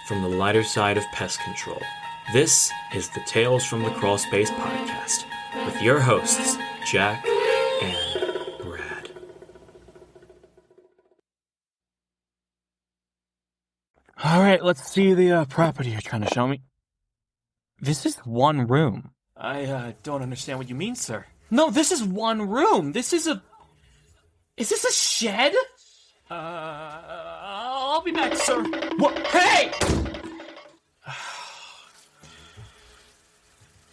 from the lighter side of pest control. This is the Tales from the Crawl Space podcast with your hosts, Jack and Brad. All right, let's see the property you're trying to show me. This is one room. I don't understand what you mean, sir. No, this is one room. This is a... Is this a shed? I'll be back, sir. What? Hey!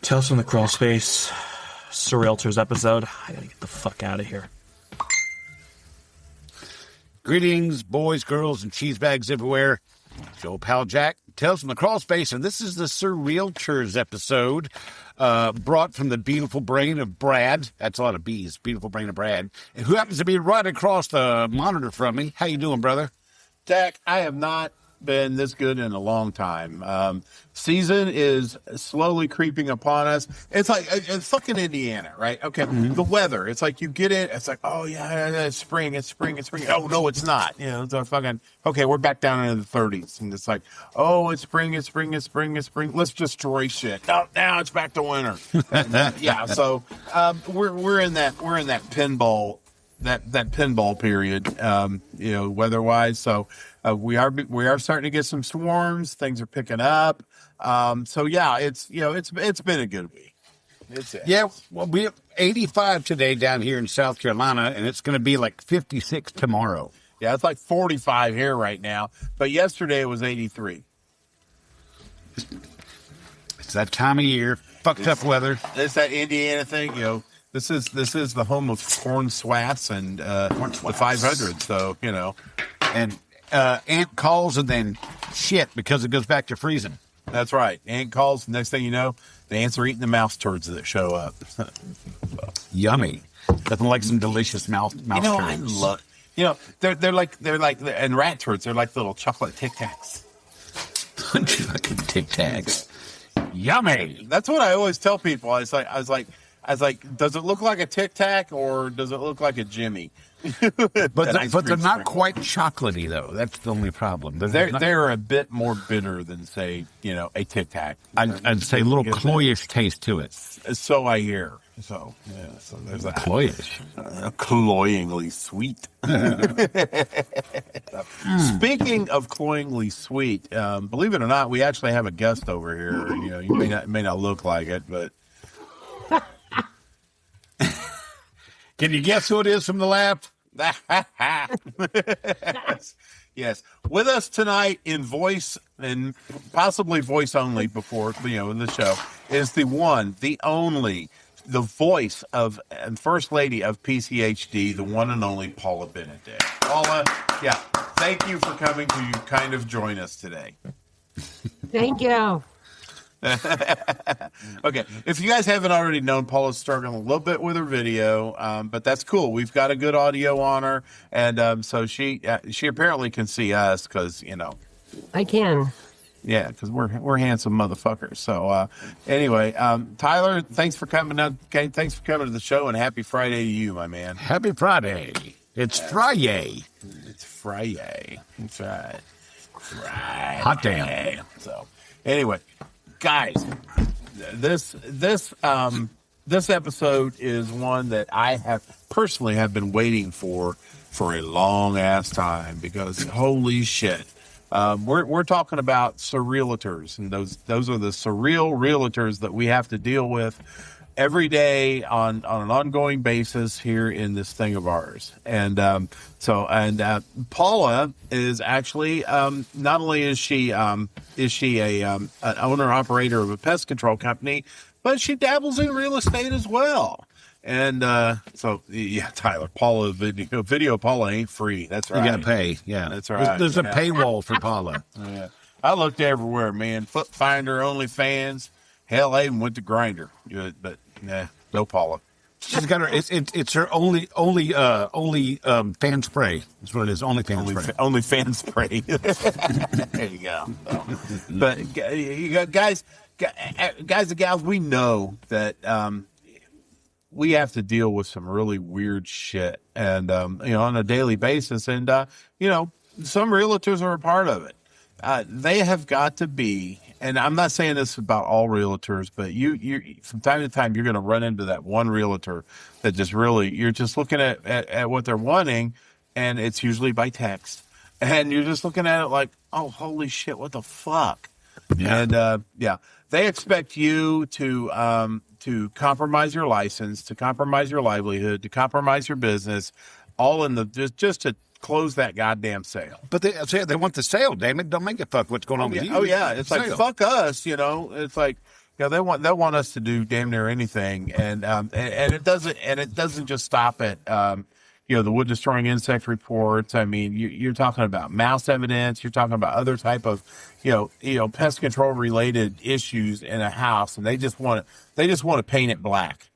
Tales from the Crawl Space, Surrealtors episode. I gotta get the fuck out of here. Greetings, boys, girls, and cheese bags everywhere. It's your old pal Jack, Tales from the Crawl Space, and this is the Surrealtors episode, brought from the beautiful brain of Brad. That's a lot of B's, beautiful brain of Brad, and who happens to be right across the monitor from me. How you doing, brother? Jack, I have not been this good in a long time. Season is slowly creeping upon us. It's like it's fucking Indiana, right? Okay, The weather. It's like you get it. It's like, oh yeah, it's spring. It's spring. It's spring. Oh no, it's not. You know, it's a fucking okay. We're back down into the 30s, and it's like, oh, it's spring. It's spring. It's spring. It's spring. Let's destroy shit. No, now it's back to winter. Yeah. So we're in that pinball. That pinball period, weather-wise. So we are starting to get some swarms. Things are picking up. So yeah, it's been a good week. Yeah, well, we have 85 today down here in South Carolina, and it's going to be like 56 tomorrow. Yeah, it's like 45 here right now. But yesterday it was 83. It's that time of year, fucked up weather. It's that Indiana thing, This is the home of corn swats and the 500. So And ant calls and then shit because it goes back to freezing. That's right. Ant calls. Next thing you know, the ants are eating the mouse turds that show up. Yummy. Nothing like some delicious mouse turds. I love. They're like and rat turds. They're like little chocolate Tic Tacs. Fucking Tic Tacs. Yummy. That's what I always tell people. I was like, does it look like a Tic Tac or does it look like a Jimmy? but they're not quite chocolatey though. That's the only problem. They're a bit more bitter than say a Tic Tac. I'd say a little cloyish taste to it. So I hear. So yeah. So there's that. Cloyish. Cloyingly sweet. Speaking of cloyingly sweet, believe it or not, we actually have a guest over here. You may not look like it, but. Can you guess who it is from the lab? Yes. With us tonight in voice and possibly voice only before, in the show is the one, the only, the voice of and First Lady of PCHD, the one and only Paula Benedict. Paula, yeah, thank you for coming to kind of join us today. Thank you. Okay, if you guys haven't already known, Paula's struggling a little bit with her video, but that's cool. We've got a good audio on her, and so she apparently can see us because I can. Yeah, because we're handsome motherfuckers. So anyway, Tyler, thanks for coming out. Okay, thanks for coming to the show, and happy Friday to you, my man. Happy Friday. It's Friday. It's Friday. That's right. Friday. Hot damn. So anyway. Guys, this episode is one that I have personally been waiting for a long ass time because holy shit, we're talking about Surrealtors, and those are the surreal realtors that we have to deal with every day on an ongoing basis here in this thing of ours. And Paula is actually not only is she an owner operator of a pest control company, but she dabbles in real estate as well. And so yeah, Tyler, Paula video Paula ain't free. That's right. You gotta pay. Yeah, that's right. There's a paywall for Paula. Yeah, I looked everywhere, man. Foot Finder, OnlyFans. Hell, I even went to Grindr, but nah, no Paula. She's got her. It's her only fan spray. That's what it is. Only fan spray. Only fan spray. There you go. But you got guys and gals, we know that we have to deal with some really weird shit, and on a daily basis, and some realtors are a part of it. they have got to be, and I'm not saying this about all realtors, but you from time to time, you're going to run into that one realtor that just really, you're just looking at what they're wanting, and it's usually by text. And you're just looking at it like, oh, holy shit, what the fuck? Yeah. And, they expect you to compromise your license, to compromise your livelihood, to compromise your business, all in the, just to close that goddamn sale. But they want the sale, damn it. Don't make it fuck what's going on with you. Oh, yeah. It's like, fuck us, It's like, they want us to do damn near anything. And it doesn't just stop at, the wood destroying insect reports. I mean, you're talking about mouse evidence. You're talking about other type of, pest control related issues in a house, and they just want to paint it black.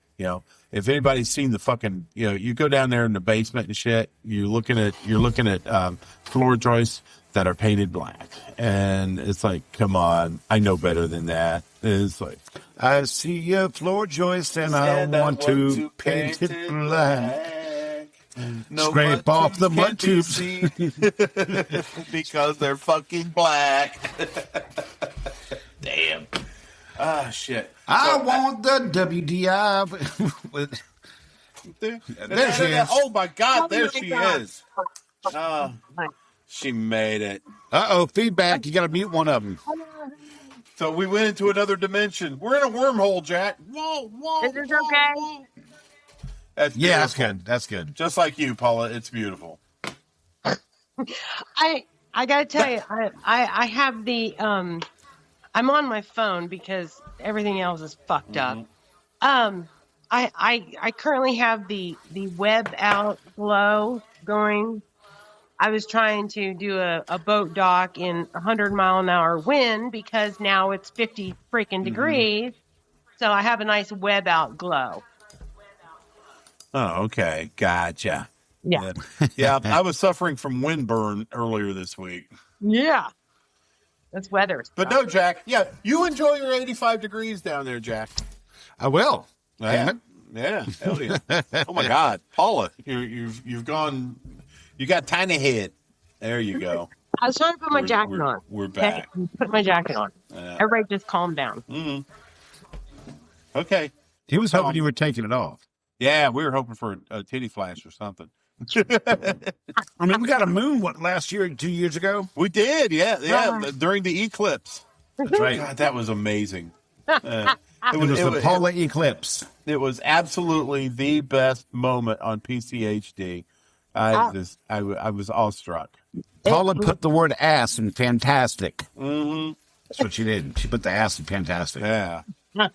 If anybody's seen the fucking, you go down there in the basement and shit, you're looking at floor joists that are painted black, and it's like, come on, I know better than that. It's like, I see a floor joist and I want to paint it black. No, scrape off the mud tubes because they're fucking black. Damn. Ah, shit. I want the WDI. There she is. Oh my God, there she is. She made it. Feedback. You got to mute one of them. So we went into another dimension. We're in a wormhole, Jack. Whoa. Is this okay? That's good. That's good. Just like you, Paula. It's beautiful. I gotta tell you, I have the I'm on my phone because everything else is fucked up. I currently have the web out glow going. I was trying to do a boat dock in 100-mile-an-hour wind because now it's 50 freaking degrees. So I have a nice web out glow. Oh, okay. Gotcha. Yeah. Yeah, I was suffering from windburn earlier this week. Yeah. That's weather. But no, Jack. Yeah, you enjoy your 85 degrees down there, Jack. I will. Yeah. Yeah. Hell yeah. Oh my God, Paula, you've gone. You got tiny head. There you go. I was trying to put my jacket on. We're back. Okay, put my jacket on. Everybody just calm down. Okay. He was hoping you were taking it off. Yeah, we were hoping for a titty flash or something. I mean, we got a moon, last year, 2 years ago? We did, yeah, during the eclipse. That's right. God, that was amazing. It was the polar eclipse. It was absolutely the best moment on PCHD. I was awestruck. Paula put the word ass in fantastic. Mm-hmm. That's what she did. She put the ass in fantastic. Yeah. My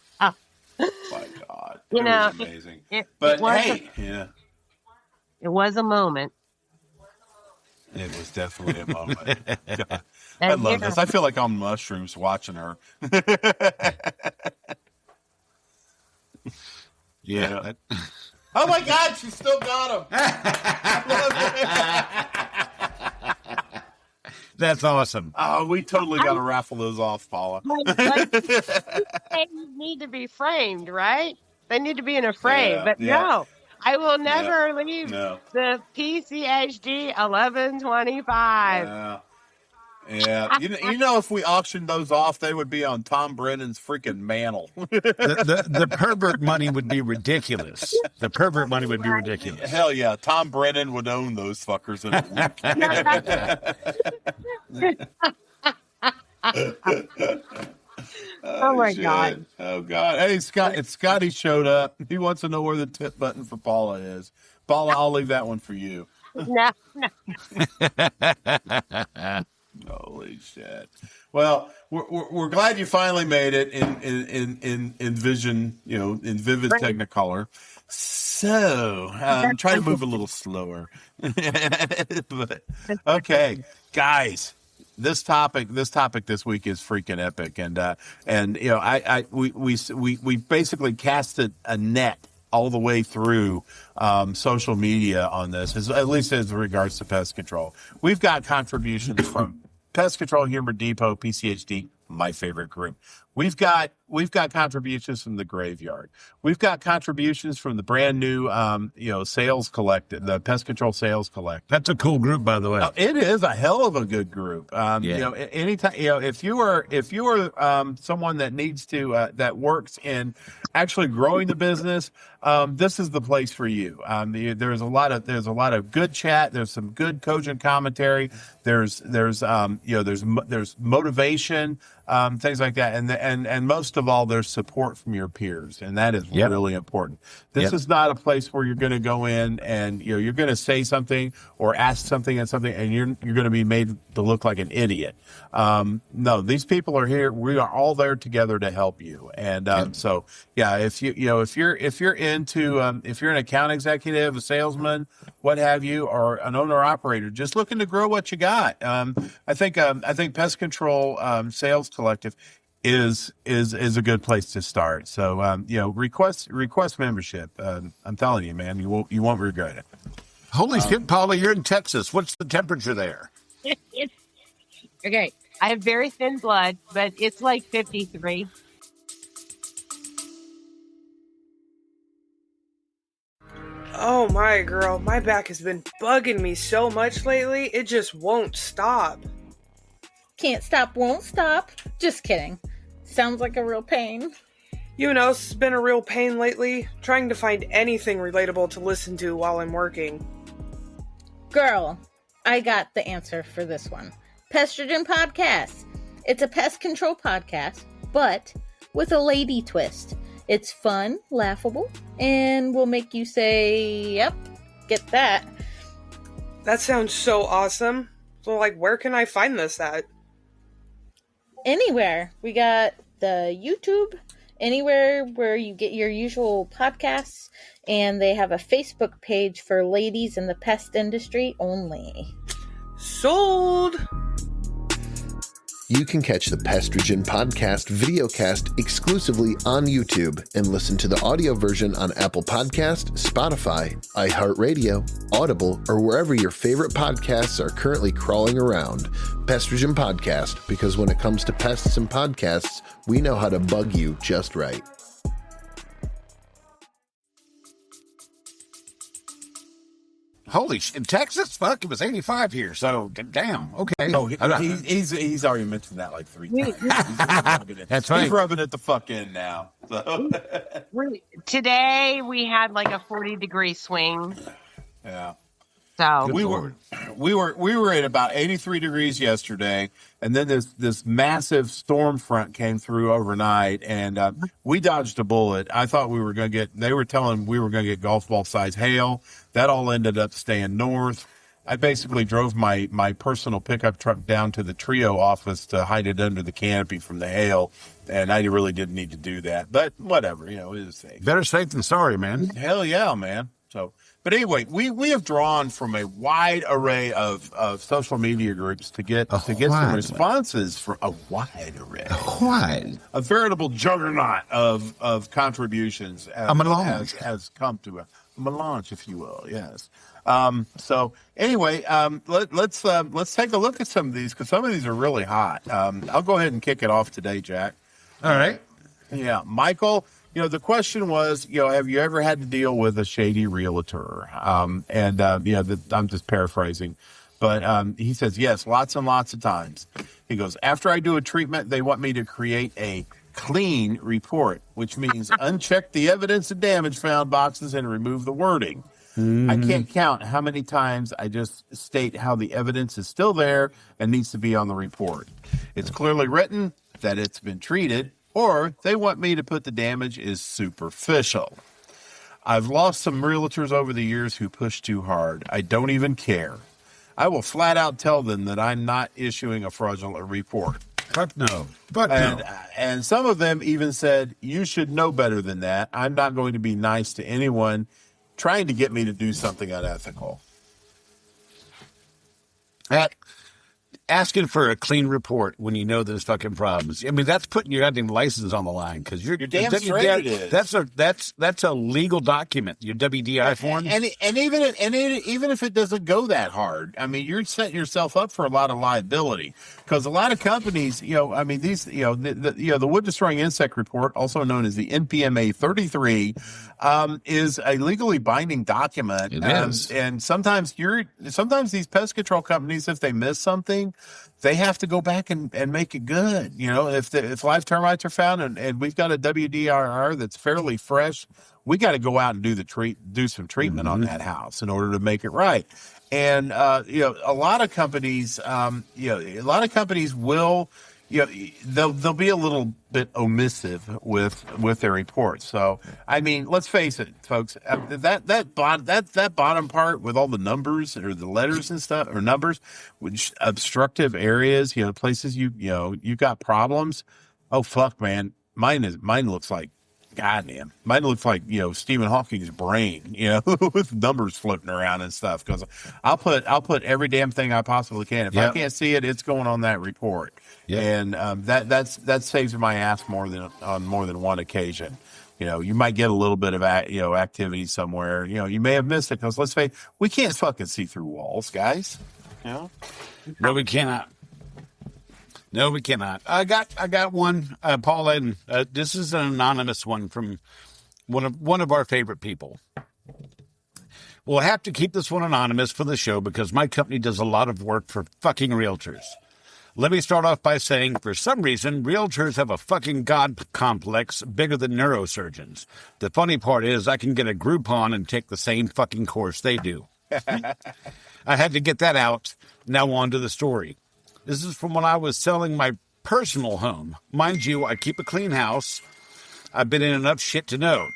God. It was amazing. But hey, yeah. It was a moment. It was definitely a moment. I love this. I feel like I'm mushrooms watching her. Yeah. Oh my God, she still got him. That's awesome. Oh, we totally got to raffle those off, Paula. They need to be framed, right? They need to be in a frame. But no, I will never leave the PCHD 1125. Yeah, you know, if we auctioned those off, they would be on Tom Brennan's freaking mantle. The pervert money would be ridiculous. The pervert money would be ridiculous. Hell yeah, Tom Brennan would own those fuckers in a week. Oh my God. Oh God. Hey, Scotty showed up. He wants to know where the tip button for Paula is. Paula, I'll leave that one for you. No. Holy shit! Well, we're glad you finally made it in vision, in vivid Technicolor. So try to move a little slower. But, okay, guys, this topic this week is freaking epic, and we basically casted a net all the way through social media on this, at least as regards to pest control. We've got contributions from Pest Control Humor Depot, PCHD, my favorite group. We've got contributions from the graveyard. We've got contributions from the brand new sales collective, the pest control sales collective. That's a cool group, by the way. It is a hell of a good group. Anytime, if you are someone that needs to that works in actually growing the business, this is the place for you. There's a lot of good chat. There's some good cogent commentary. There's motivation, things like that, and most of all, there's support from your peers, and that is really important. This is not a place where you're going to go in and you're going to say something or ask something and you're going to be made to look like an idiot. No, these people are here. We are all there together to help you, and if you're an account executive, a salesman, what have you, or an owner operator just looking to grow what you got, I think Pest Control Sales Collective is a good place to start. So request membership. I'm telling you, man, you won't regret it. Holy shit, Paula, you're in Texas. What's the temperature there? Okay, I have very thin blood, but it's like 53. Oh my girl, my back has been bugging me so much lately, it just won't stop. Can't stop, won't stop. Just kidding. Sounds like a real pain. You know, it's been a real pain lately, trying to find anything relatable to listen to while I'm working. Girl, I got the answer for this one. Pestrogen Podcast. It's a pest control podcast, but with a lady twist. It's fun, laughable, and will make you say, yep, get that. That sounds so awesome. So, where can I find this at? Anywhere. We got the YouTube, anywhere where you get your usual podcasts, and they have a Facebook page for ladies in the pest industry only. Sold! You can catch the Pestrogen Podcast videocast exclusively on YouTube and listen to the audio version on Apple Podcast, Spotify, iHeartRadio, Audible, or wherever your favorite podcasts are currently crawling around. Pestrogen Podcast, because when it comes to pests and podcasts, we know how to bug you just right. Holy shit, in Texas? Fuck, it was 85 here, so damn, okay. Oh, he's already mentioned that like 3 times. That's right. He's rubbing it the fuck in now. So. Today we had like a 40-degree swing. Yeah. So we were at about 83 degrees yesterday, and then this massive storm front came through overnight, and we dodged a bullet. I thought we were going to get. They were telling we were going to get golf ball size hail. That all ended up staying north. I basically drove my personal pickup truck down to the Trio office to hide it under the canopy from the hail, and I really didn't need to do that. But whatever, it was safe. Better safe than sorry, man. Hell yeah, man. So. But anyway, we have drawn from a wide array of social media groups to get some responses from a wide array. A veritable juggernaut of contributions a melange has come to a melange, if you will. Yes. So anyway, let's take a look at some of these, because some of these are really hot. I'll go ahead and kick it off today, Jack. All right. Yeah, Michael. The question was, have you ever had to deal with a shady realtor? I'm just paraphrasing, but he says, yes, lots and lots of times. He goes, after I do a treatment, they want me to create a clean report, which means uncheck the evidence of damage found boxes and remove the wording. I can't count how many times I just state how the evidence is still there and needs to be on the report. It's clearly written that it's been treated, or they want me to put the damage is superficial. I've lost some realtors over the years who push too hard. I don't even care. I will flat out tell them that I'm not issuing a fraudulent report. Fuck no. And some of them even said, you should know better than that. I'm not going to be nice to anyone trying to get me to do something unethical. asking for a clean report when you know there's fucking problems. I mean, that's putting your goddamn license on the line because you're damn straight it is. That's a legal document. Your WDI form, and even if it doesn't go that hard, I mean, you're setting yourself up for a lot of liability because a lot of companies, I mean, these, the wood destroying insect report, also known as the NPMA 33, is a legally binding document. It is. And sometimes these pest control companies, if they miss something, they have to go back and make it good. If live termites are found and we've got a WDRR that's fairly fresh, we got to go out and do some treatment on that house in order to make it right. And a lot of companies, will. They'll be a little bit omissive with their reports. So, I mean, let's face it, folks. That bottom part with all the numbers or the letters and stuff, or numbers, which obstructive areas, places you've got problems. Oh fuck, man, mine looks like. Goddamn, mine looks like Stephen Hawking's brain, with numbers floating around and stuff. Because I'll put every damn thing I possibly can. If I can't see it, it's going on that report. Yep. And that saves my ass on more than one occasion. You might get a little bit of activity somewhere. You may have missed it because let's face it, we can't fucking see through walls, guys. No, we cannot. No, we cannot. I got one, Paula, and this is an anonymous one from one of our favorite people. We'll have to keep this one anonymous for the show because my company does a lot of work for fucking realtors. Let me start off by saying, for some reason, realtors have a fucking god complex bigger than neurosurgeons. The funny part is I can get a Groupon and take the same fucking course they do. I had to get that out. Now on to the story. This is from when I was selling my personal home. Mind you, I keep a clean house. I've been in enough shit to know.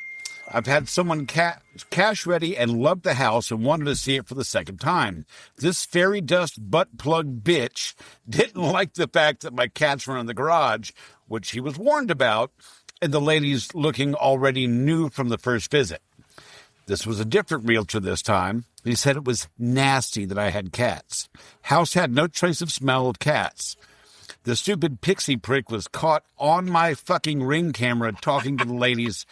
I've had someone cash ready and loved the house and wanted to see it for the second time. This fairy dust butt plug bitch didn't like the fact that my cats were in the garage, which he was warned about, and the ladies looking already new from the first visit. This was a different realtor this time. He said it was nasty that I had cats. House had no trace of smell of cats. The stupid pixie prick was caught on my fucking Ring camera talking to the ladies,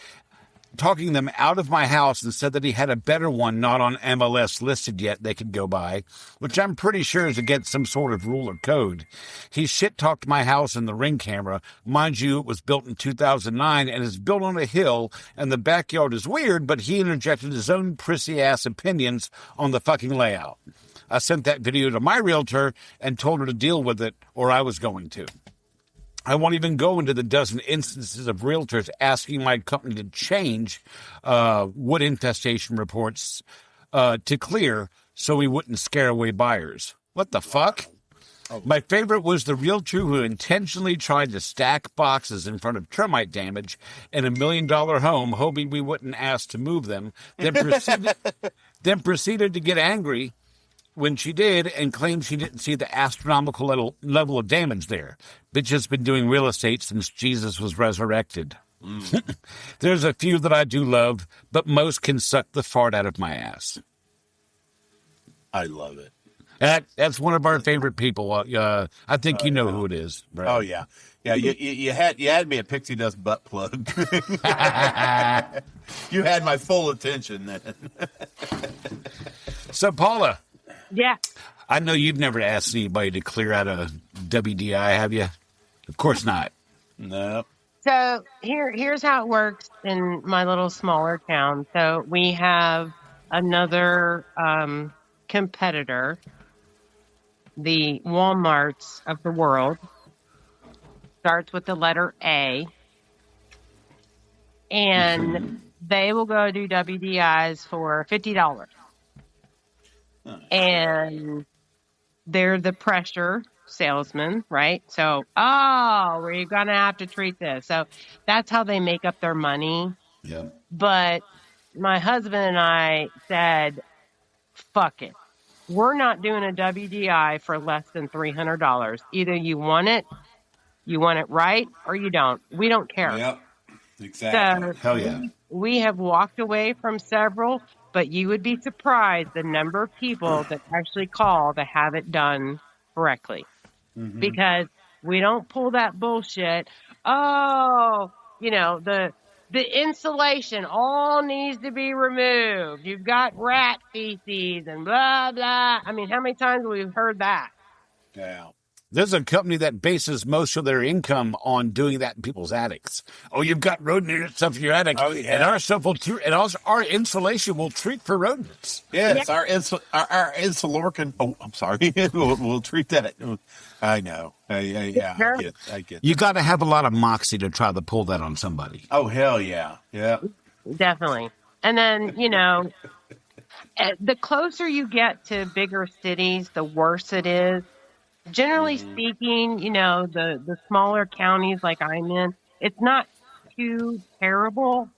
talking them out of my house, and said that he had a better one not on MLS listed yet they could go by, which I'm pretty sure is against some sort of rule or code. He shit-talked my house in the Ring camera. Mind you, it was built in 2009 and is built on a hill, and the backyard is weird, but he interjected his own prissy-ass opinions on the fucking layout. I sent that video to my realtor and told her to deal with it, or I was going to. I won't even go into the dozen instances of realtors asking my company to change wood infestation reports to clear so we wouldn't scare away buyers. What the fuck? My favorite was the realtor who intentionally tried to stack boxes in front of termite damage in $1 million home, hoping we wouldn't ask to move them, then proceeded to get angry when she did and claimed she didn't see the astronomical level of damage there. Bitch has been doing real estate since Jesus was resurrected. There's a few that I do love, but most can suck the fart out of my ass. I love it. That's one of our favorite people. I think you know who it is, Brad. Oh, yeah. Yeah, you had me at Pixie Dust Butt Plug. You had my full attention then. So, Paula. Yeah. I know you've never asked anybody to clear out a WDI, have you? Of course not. No. So here's how it works in my little smaller town. So we have another competitor, the Walmarts of the world. Starts with the letter A. And they will go do WDIs for $50. And they're the pressure salesman, right? So, we're going to have to treat this. So that's how they make up their money. Yeah. But my husband and I said, fuck it. We're not doing a WDI for less than $300. Either you want it right, or you don't. We don't care. Yep. Exactly. So Hell yeah. we have walked away from several, but you would be surprised the number of people that actually call to have it done correctly. because we don't pull that bullshit. Oh, the insulation all needs to be removed. You've got rat feces and blah, blah. I mean, how many times have we heard that? Yeah. There's a company that bases most of their income on doing that in people's attics. Oh, you've got rodent stuff in your attic, and our stuff will treat, and also our insulation will treat for rodents. Yes, our insulorcan. Oh, I'm sorry. we'll treat that. I know. I get. You got to have a lot of moxie to try to pull that on somebody. Oh, hell yeah. Yeah. Definitely. And then, the closer you get to bigger cities, the worse it is. Generally speaking, the smaller counties like I'm in, it's not too terrible.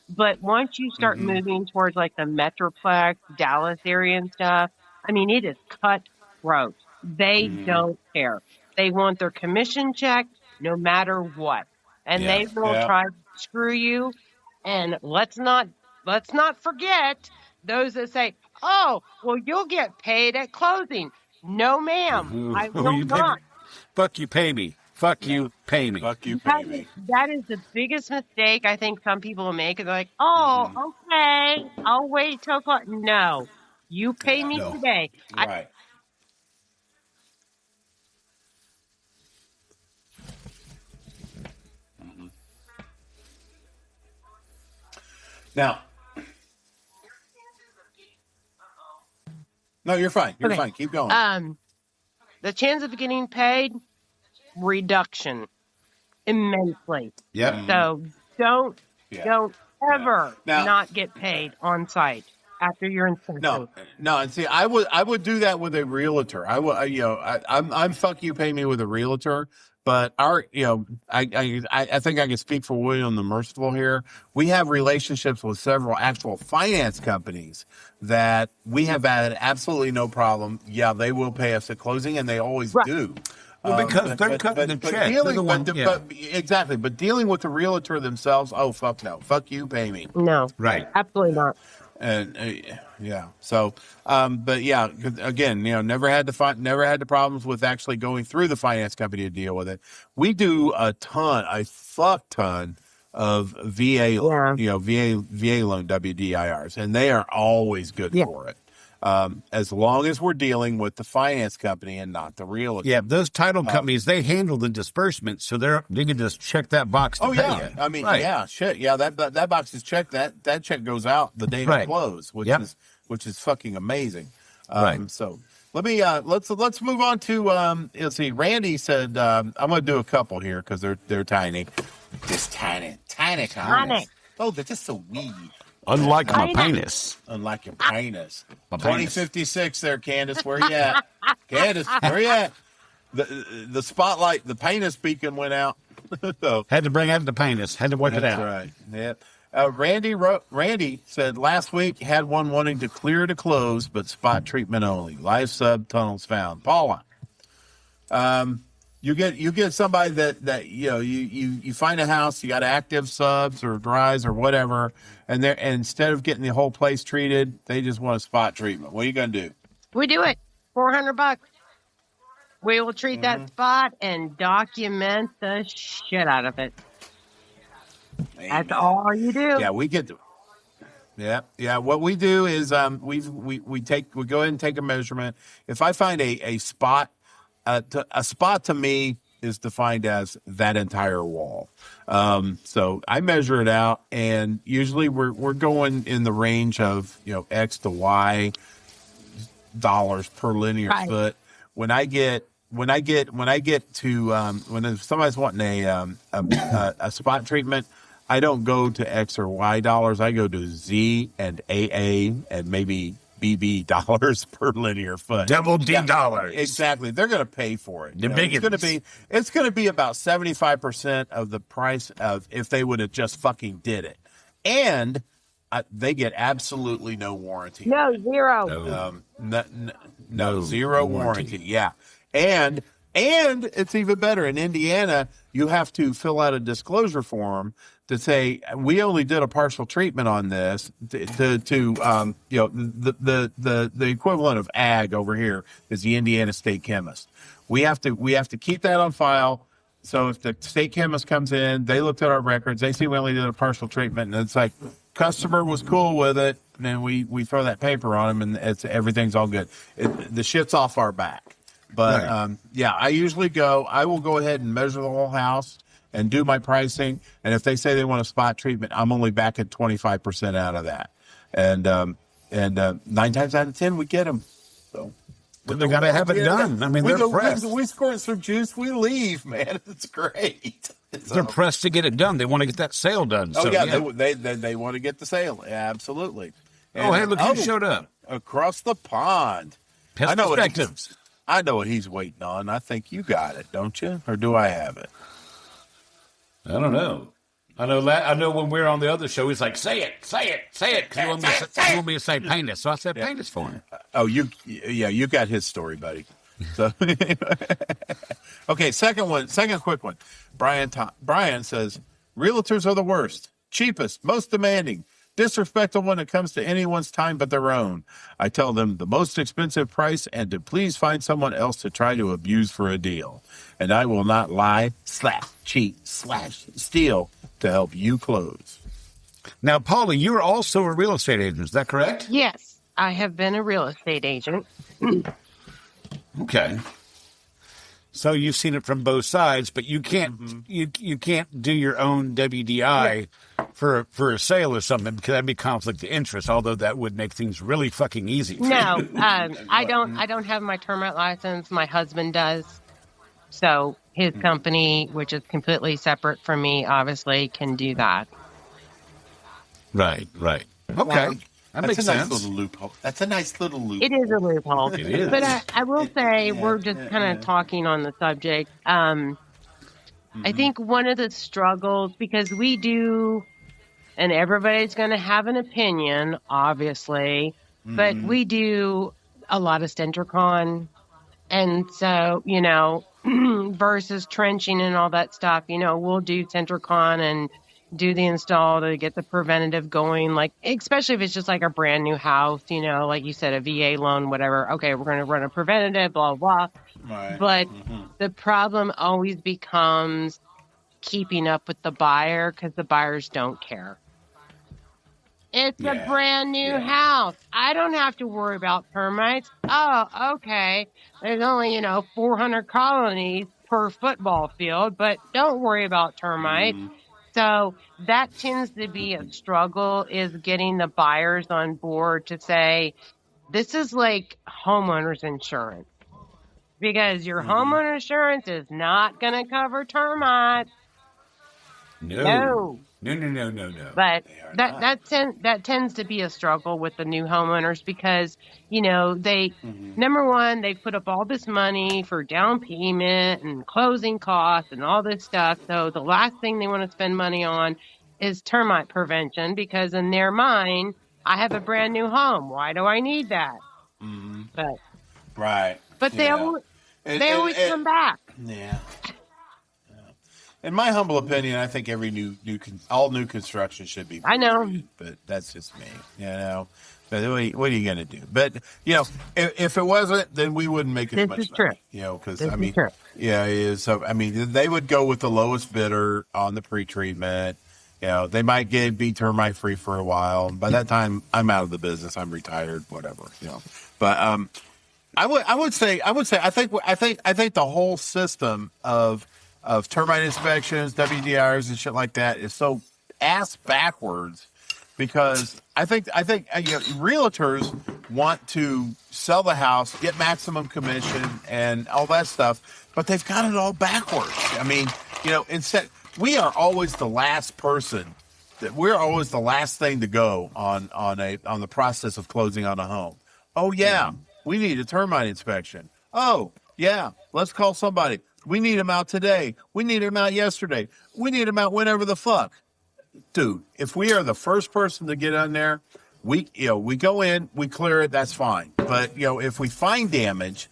But once you start moving towards like the Metroplex, Dallas area and stuff, I mean, it is cutthroat. They don't care. They want their commission check no matter what. And they will try to screw you. And let's not forget those that say, oh, well, you'll get paid at closing. No, ma'am. I will not. Fuck you, pay me. Fuck you, pay me. Fuck you, pay me. That is the biggest mistake I think some people will make. They're like, oh, okay, I'll wait till o'clock. No, you pay me today. Right. Now, no, you're fine. You're fine. Keep going. The chance of getting paid, reduction immensely. Yep. So don't ever not get paid on site after your inspection. No, and see, I would do that with a realtor. I'm fuck you, pay me with a realtor. But I think I can speak for William the Merciful here. We have relationships with several actual finance companies that we have had absolutely no problem. Yeah, they will pay us at closing, and they always do. Well, because they're cutting the check. Exactly. But dealing with the realtor themselves, oh, fuck no. Fuck you, pay me. No. Right. Absolutely not. And so, but yeah, again, never had the problems with actually going through the finance company to deal with it. We do a fuck ton of VA loan WDIRs, and they are always good for it. As long as we're dealing with the finance company and not the realtor. Yeah, those title companies, they handle the disbursement, so they can just check that box to pay you. I mean, shit. Yeah, that box is checked. That check goes out the day of close, which is fucking amazing. So let me let's move on to let's see. Randy said I'm gonna do a couple here because they're tiny. Just tiny comments. Oh, they're just so wee. Unlike my penis. Unlike your penis. 2056 there, Candace. Where you at? Candace, where you at? The spotlight, the penis beacon went out. So, had to bring out the penis. Had to work it out. That's right. Yeah. Randy said last week had one wanting to clear to close, but spot treatment only. Live sub tunnels found. Paula. You get somebody that you find a house, you got active subs or dries or whatever, and instead of getting the whole place treated, they just want a spot treatment. What are you gonna do? We do it. $400. We will treat that spot and document the shit out of it. Amen. That's all you do. Yeah, we get to. Yeah. What we do is we go ahead and take a measurement. If I find a spot. A spot to me is defined as that entire wall. So I measure it out, and usually we're going in the range of X to Y dollars per linear foot. When somebody's wanting a spot treatment, I don't go to X or Y dollars. I go to Z and AA and maybe BB dollars per linear foot. Double D dollars. Exactly. They're going to pay for it. It's going to be about 75% of the price of if they would have just fucking did it. And they get absolutely no warranty. No, zero. No, zero warranty. Yeah. And And it's even better. In Indiana, you have to fill out a disclosure form to say we only did a partial treatment on this. The equivalent of ag over here is the Indiana State Chemist. We have to keep that on file. So if the state chemist comes in, they looked at our records, they see we only did a partial treatment, and it's like customer was cool with it, and then we throw that paper on them, and everything's all good. The shit's off our back. But I usually I will go ahead and measure the whole house and do my pricing. And if they say they want a spot treatment, I'm only backing 25% out of that. And 9 times out of 10, we get them. So. But they got to have it done. I mean, they're pressed. We squirt some juice, we leave, man. It's great. They're pressed to get it done. They want to get that sale done. Oh, so, yeah. They want to get the sale. Absolutely. And, hey, look who showed up. Across the pond. Pest Perspectives. I know what he's waiting on. I think you got it, don't you? Or do I have it? I don't know. I know when we were on the other show, he's like, say it, because you want me to say penis. So I said penis for him. Oh, you got his story, buddy. So, okay, second quick one. Brian says, realtors are the worst, cheapest, most demanding, disrespectful when it comes to anyone's time but their own. I tell them the most expensive price and to please find someone else to try to abuse for a deal. And I will not lie, slap, cheat, slash, steal to help you close. Now, Paula, you're also a real estate agent. Is that correct? Yes, I have been a real estate agent. Okay. So you've seen it from both sides, but you can't you can't do your own WDI for a sale or something because that'd be conflict of interest. Although that would make things really fucking easy. No, I don't have my termite license. My husband does. So his company, which is completely separate from me, obviously can do that. Right. Okay. Wow. That makes sense. Nice little loophole. That's a nice little loophole. It is a loophole. It is. But I will say, we're just kind of talking on the subject. I think one of the struggles, because we do, and everybody's going to have an opinion, obviously, but we do a lot of Stentricon. And so, versus trenching and all that stuff, we'll do Stentricon and do the install to get the preventative going, like, especially if it's just like a brand new house, like you said, a VA loan, whatever. Okay, we're going to run a preventative, blah, blah. Right. But the problem always becomes keeping up with the buyer because the buyers don't care. It's a brand new house. I don't have to worry about termites. Oh, okay. There's only, 400 colonies per football field, but don't worry about termites. So that tends to be a struggle, is getting the buyers on board to say, this is like homeowners insurance. Because your homeowner insurance is not going to cover termites. No. But that tends to be a struggle with the new homeowners because, they, number one, they put up all this money for down payment and closing costs and all this stuff. So the last thing they want to spend money on is termite prevention because in their mind, I have a brand new home. Why do I need that? But they always come back. Yeah. In my humble opinion, I think every all new construction should be. I know, but that's just me. But what are you going to do? But if it wasn't, then we wouldn't make as much money. Because So they would go with the lowest bidder on the pre-treatment. They might be termite free for a while. By that time, I'm out of the business. I'm retired. Whatever. But I would say I think the whole system of termite inspections, WDRs, and shit like that is so ass backwards because I think realtors want to sell the house, get maximum commission, and all that stuff, but they've got it all backwards. Instead, we are always the last person. We're always the last thing to go on the process of closing on a home. Oh yeah, we need a termite inspection. Oh yeah, let's call somebody. We need them out today. We need them out yesterday. We need them out whenever the fuck. Dude, if we are the first person to get on there, we go in, we clear it, that's fine. But, if we find damage,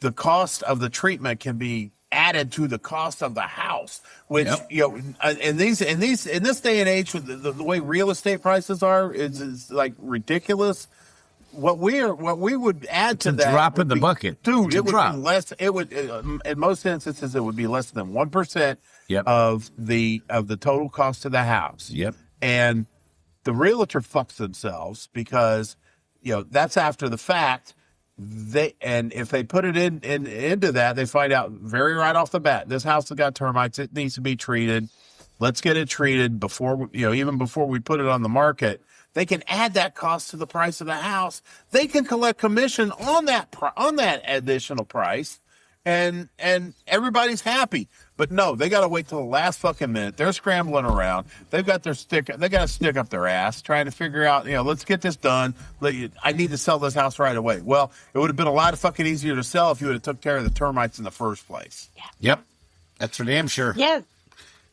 the cost of the treatment can be added to the cost of the house, which in this day and age, with the way real estate prices are, is like ridiculous. What we would add to that, drop in the bucket, dude. It would be less. It would, in most instances, it would be less than 1% of the total cost of the house. Yep. And the realtor fucks themselves because that's after the fact. If they put it into that, they find out very right off the bat, this house has got termites. It needs to be treated. Let's get it treated before even before we put it on the market. They can add that cost to the price of the house. They can collect commission on that additional price, and everybody's happy. But no, they got to wait till the last fucking minute. They're scrambling around. They got a stick up their ass trying to figure out, let's get this done. I need to sell this house right away. Well, it would have been a lot of fucking easier to sell if you would have took care of the termites in the first place. Yep. That's for damn sure. Yes.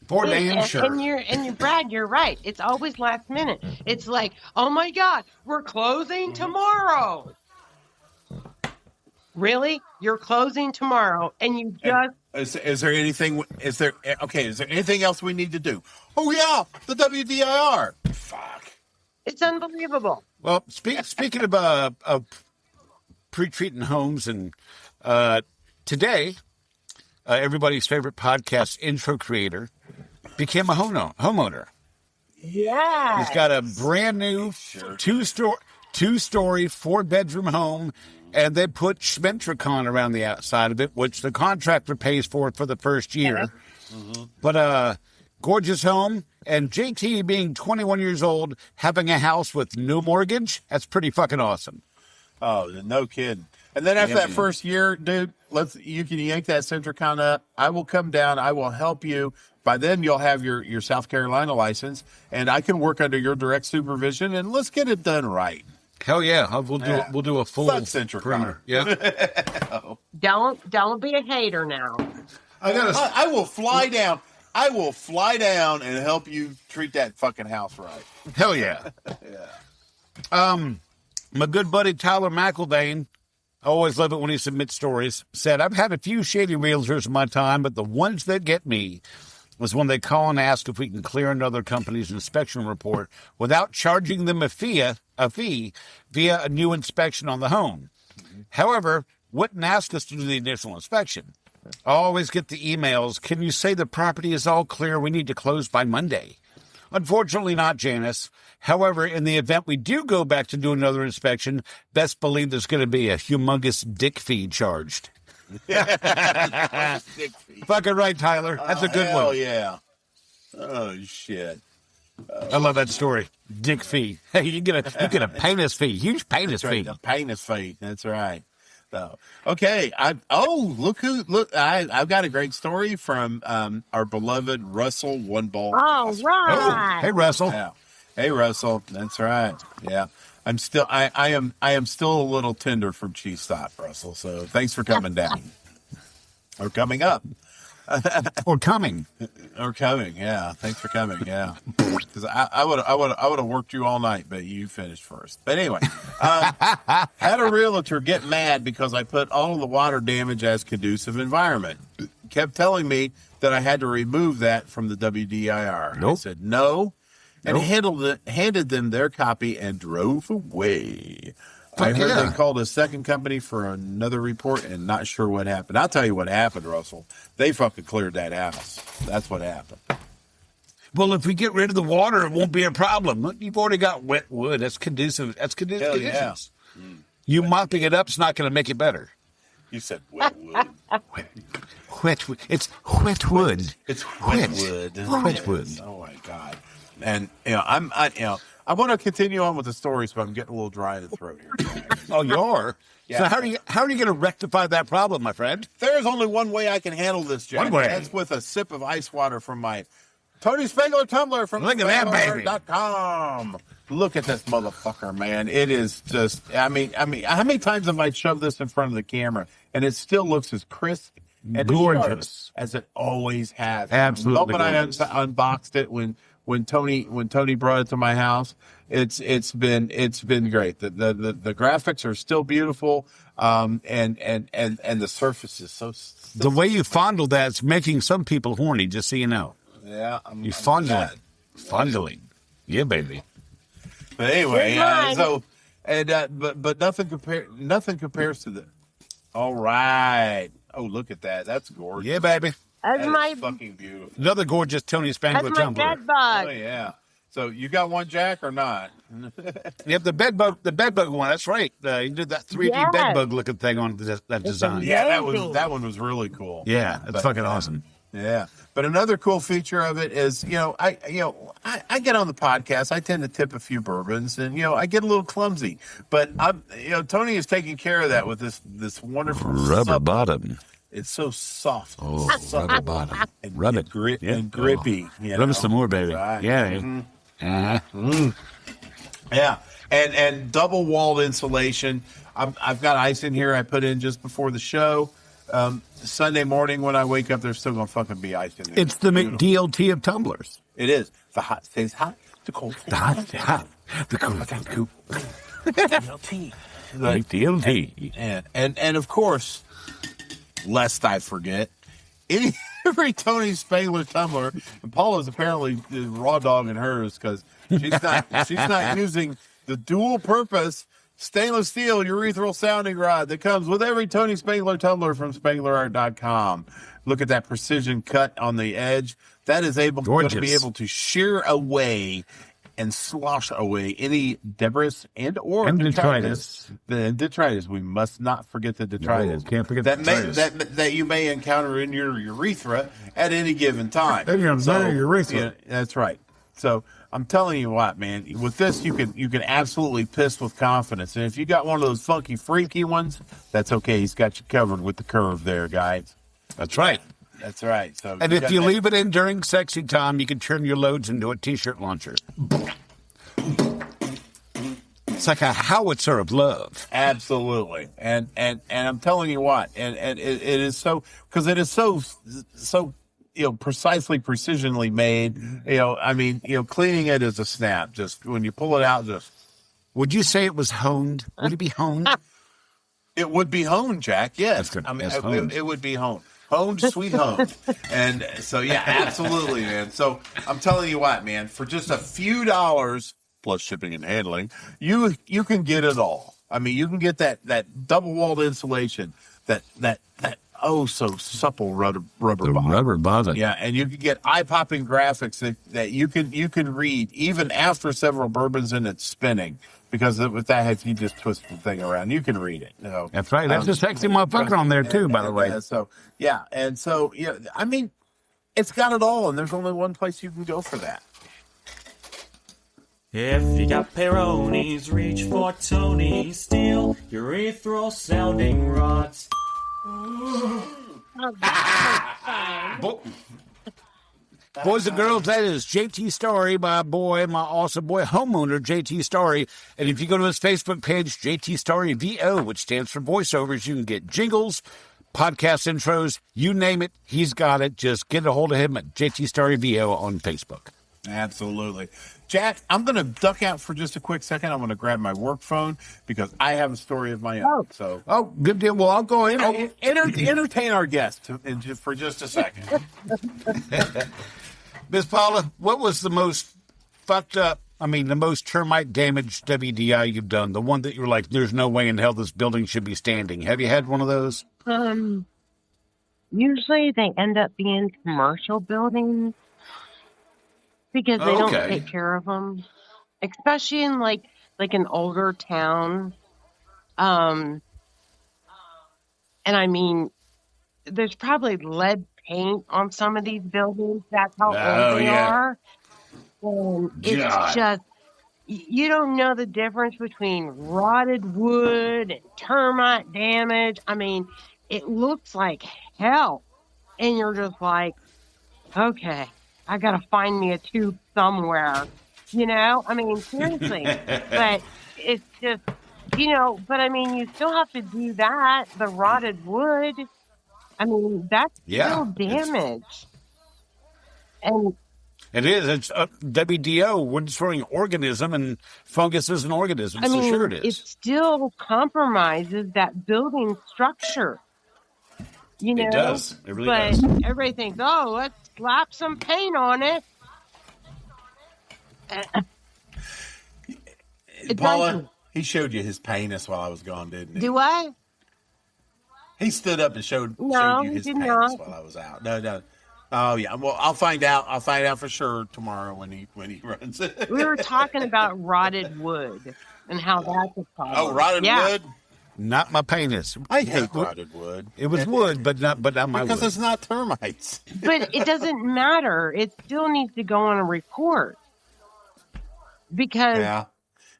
For damn sure. And Brad, you're right. It's always last minute. It's like, oh my God, we're closing tomorrow. Really? You're closing tomorrow, and you just. Is there anything else we need to do? Oh yeah, the WDIR. Fuck. It's unbelievable. Well, speaking of pre-treating homes, and today, everybody's favorite podcast intro creator became a homeowner. Yeah. He's got a brand new two-story 4-bedroom home. And they put Schmentricon around the outside of it, which the contractor pays for the first year. Mm-hmm. But gorgeous home. And JT being 21 years old, having a house with no mortgage, that's pretty fucking awesome. Oh, no kidding. And then after that first year, dude, you can yank that Centricon up. I will come down. I will help you. By then, you'll have your South Carolina license, and I can work under your direct supervision, and let's get it done right. Hell yeah, we'll do a full perimeter. Yeah. Don't be a hater now. I will fly down. I will fly down and help you treat that fucking house right. Hell yeah. Yeah. My good buddy Tyler McElvain, I always love it when he submits stories, said, I've had a few shady realtors in my time, but the ones that get me was when they call and ask if we can clear another company's inspection report without charging them a fee via a new inspection on the home. Mm-hmm. However, wouldn't ask us to do the initial inspection. I always get the emails, can you say the property is all clear? We need to close by Monday. Unfortunately not, Janice. However, in the event we do go back to do another inspection, best believe there's going to be a humongous dick fee charged. Fucking right, Tyler. That's a good one. Oh, yeah. Oh, shit. I love that story. Dick fee. Hey, you get a penis fee. Huge penis fee. A penis fee. That's right. So, okay. I've got a great story from our beloved Russell One Ball. All right. Oh, hey, Russell. Yeah. Hey, Russell. That's right. Yeah. I am still a little tender from cheese stop, Russell. So thanks for coming down. Or coming up. Or coming. Yeah. Thanks for coming. Yeah. Because I would have worked you all night, but you finished first. But anyway, had a realtor get mad because I put all of the water damage as conducive environment. Kept telling me that I had to remove that from the WDIR. Nope. I said no. And handed them their copy and drove away. I heard they called a second company for another report and not sure what happened. I'll tell you what happened, Russell. They fucking cleared that house. That's what happened. Well, if we get rid of the water, it won't be a problem. You've already got wet wood. That's conducive. That's conducive conditions. Yeah. You mopping it up is not going to make it better. You said wet wood. Wet wood. It's wet wood. It's wet wood. Wet wood. Oh my God. And I want to continue on with the stories, but I'm getting a little dry in the throat here. Oh, you are? Yeah. So how are you going to rectify that problem, my friend? There's only one way I can handle this, Jack. One way. That's with a sip of ice water from my Tony Spangler tumbler from LookAtThat.com. Look at this motherfucker, man. It is just, I mean, how many times have I shoved this in front of the camera and it still looks as crisp and gorgeous as it always has. Absolutely. When I unboxed it, when Tony brought it to my house, it's been great. The graphics are still beautiful. and the surface is so. The way you fondle that's making some people horny. Just so you know. Yeah, you fondling. Yeah, baby. But anyway, but nothing compares to the. All right. Oh, look at that. That's gorgeous. Yeah, baby. That's fucking beautiful. Another gorgeous Tony Spangler That's my tumbler. bed bug. Oh yeah. So you got one, Jack, or not? Yep, the bed bug one. That's right. You did that 3D bed bug looking thing on that design. Yeah, that one was really cool. Yeah, it's fucking awesome. Yeah, but another cool feature of it is, I get on the podcast. I tend to tip a few bourbons, and I get a little clumsy. But Tony is taking care of that with this wonderful rubber bottom. It's so soft. Oh, rubber bottom. Rub it, and grippy. Rub it some more, baby. Right. Yeah. Mm-hmm. Uh-huh. Yeah, and double walled insulation. I've got ice in here. I put in just before the show. Sunday morning when I wake up, there's still gonna fucking be ice in there. It's the McDLT of tumblers. It is. The hot stays hot. The cold stays hot. The cool stays cool. McDLT. McDLT. And of course, lest I forget, every Tony Spangler tumbler, and Paula's apparently raw dogging hers because she's not using the dual purpose stainless steel urethral sounding rod that comes with every Tony Spangler tumbler from SpanglerArt.com. Look at that precision cut on the edge. That is going to be able to shear away and slosh away any debris and detritus. The detritus. We must not forget the detritus. No, can't forget detritus. That you may encounter in your urethra at any given time. Urethra. That's right. So I'm telling you what, man, with this you can absolutely piss with confidence. And if you got one of those funky, freaky ones, that's okay. He's got you covered with the curve there, guys. That's right. That's right. So, and if you leave it in during sexy time, you can turn your loads into a T-shirt launcher. It's like a howitzer of love. Absolutely. And I'm telling you what, and it is so, because it is so precisely, precisionally made. Cleaning it is a snap. Just when you pull it out, just. Would you say it was honed? Would it be honed? It would be honed, Jack. Yes. That's good. I mean, it would be honed. Honed, sweet honed. And so, yeah, absolutely, man. So I'm telling you what, man, for just a few dollars plus shipping and handling, you can get it all. I mean, you can get that double walled insulation, that so supple rubber bottom. Rubber bottom. Yeah, and you can get eye-popping graphics that you can read even after several bourbons and it's spinning. Because with that, if you just twist the thing around, you can read it. That's right. That's a sexy motherfucker on there too, by the way. I mean, it's got it all, and there's only one place you can go for that. If you got Peronis, reach for Tony. Steal urethral sounding rods. Boys and girls, that is JT Story, my awesome boy, homeowner JT Story. And if you go to his Facebook page, JT Story VO, which stands for voiceovers, you can get jingles, podcast intros, you name it, he's got it. Just get a hold of him at JT Story VO on Facebook. Absolutely. Jack, I'm going to duck out for just a quick second. I'm going to grab my work phone because I have a story of my own. Good deal. Well, I'll go in. Entertain our guest for just a second. Miss Paula, what was the most fucked up, the most termite damaged WDI you've done? The one that you were like, there's no way in hell this building should be standing. Have you had one of those? Usually they end up being commercial buildings because they don't take care of them, especially in like an older town. And I mean, there's probably lead paint on some of these buildings. That's how old they are. And it's just, you don't know the difference between rotted wood and termite damage. I mean, it looks like hell. And you're just like, okay, I got to find me a tube somewhere. I mean, seriously. But it's just, but I mean, you still have to do that. The rotted wood. I mean, that's still damage. And It is. It's WDO, wood destroying organism, and fungus is an organism. I So mean, sure it it is. still compromises that building structure. You know, It does. It really but does. everybody thinks, oh, let's slap some paint on it. It Paula, doesn't. he showed you his penis while I was gone, didn't he? Do I? He stood up and showed No, you he his did penis not. while I was out. No. Oh yeah. Well, I'll find out. I'll find out for sure tomorrow when he runs it. We were talking about rotted wood and how that's a problem. Oh, rotted Yeah. wood. Not my penis. I hate rotted wood. It was wood, but not my Because wood. it's not termites. But it doesn't matter. It still needs to go on a report. Because Yeah,